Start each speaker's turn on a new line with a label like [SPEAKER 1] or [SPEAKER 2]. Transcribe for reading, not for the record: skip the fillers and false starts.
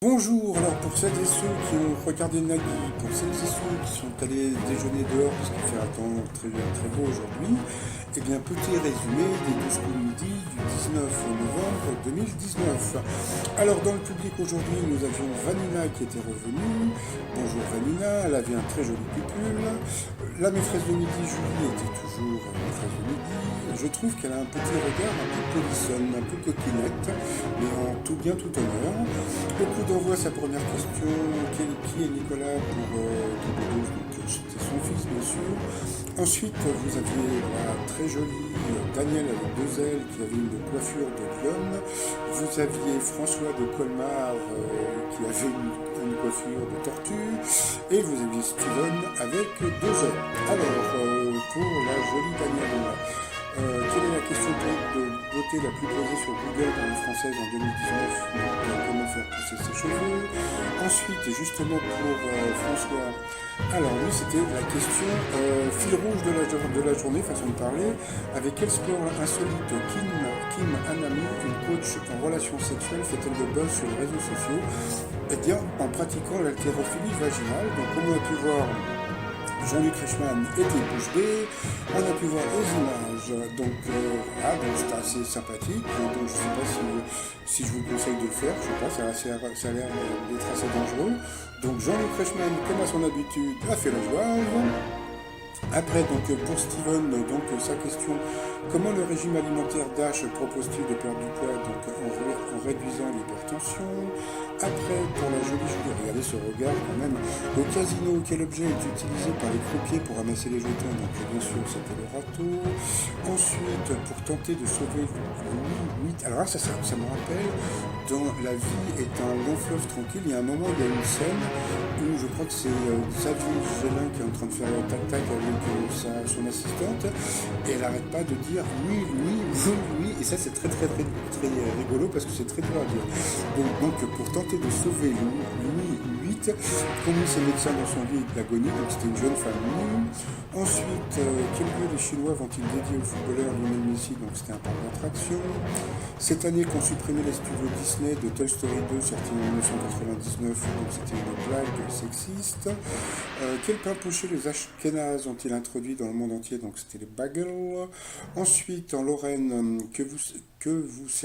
[SPEAKER 1] Bonjour, alors pour celles et ceux qui ont regardé Nagui, pour celles et ceux qui sont allés déjeuner dehors parce qu'il fait un temps très, très beau aujourd'hui, eh bien petit résumé des 12 coups de midi du 19 novembre 2019. Alors dans le public aujourd'hui nous avions Vanina qui était revenue. Bonjour Vanina, elle avait un très joli pull. La maîtresse de midi Julie était toujours maîtresse de midi. Je trouve qu'elle a un petit regard un peu polissonne, un peu coquinette, mais en tout bien tout honneur. Le coup d'envoi, sa première question, qui est Nicolas pour Guy Bedos, donc c'était son fils bien sûr. Ensuite, vous aviez la très jolie Danielle avec deux ailes qui avait une coiffure de lionne. Vous aviez François de Colmar qui avait une coiffure de tortue. Et vous aviez Steven avec deux ailes. Alors, pour la jolie Danielle, quelle est la question de beauté la plus posée sur Google dans les françaises en 2019? Comment faire pousser ses cheveux? Ensuite, justement pour François, alors lui c'était la question fil rouge de la journée, façon de parler, avec quel sport insolite Kim Hanami, une coach en relations sexuelles, fait-elle de buzz sur les réseaux sociaux? Eh bien, en pratiquant l'haltérophilie vaginale. Donc on a pu voir Jean-Luc Reichmann était bouche bée, on a pu voir les images, donc voilà, donc c'était assez sympathique, donc je ne sais pas si je vous conseille de le faire, je sais pas, ça a l'air d'être assez dangereux. Donc Jean-Luc Reichmann, comme à son habitude, a fait le zouave. Après, donc pour Steven, donc sa question, comment le régime alimentaire DASH propose-t-il de perdre du poids donc, en réduisant l'hypertension? Après, pour la jolie Julie, regardez ce regard quand même. Le casino, quel objet est utilisé par les croupiers pour amasser les jetons? Donc bien sûr, c'était le râteau. Ensuite, pour tenter de sauver Louis VIII, alors là, ça me rappelle, dans La vie est un long fleuve tranquille, il y a un moment, il y a une scène où je crois que c'est Xavier Gélin qui est en train de faire le tac-tac avec son assistante, et elle n'arrête pas de dire oui, oui, oui, oui, et ça c'est très très très très rigolo parce que c'est très dur à dire. Donc pour tenter de sauver Louis VIII, conduit ses médecins dans son lit d'agonie, donc c'était une jeune femme nue. Ensuite, quel lieu les Chinois vont-ils dédier au footballeur Lionel Messi? Donc c'était un parc d'attraction. Cette année qu'on supprimait les studios Disney de Toy Story 2 sorti en 1999, donc c'était une blague sexiste. Quel pain poché les Ashkénazes ont-ils introduit dans le monde entier? Donc c'était les bagels. Ensuite, en Lorraine, que vous servez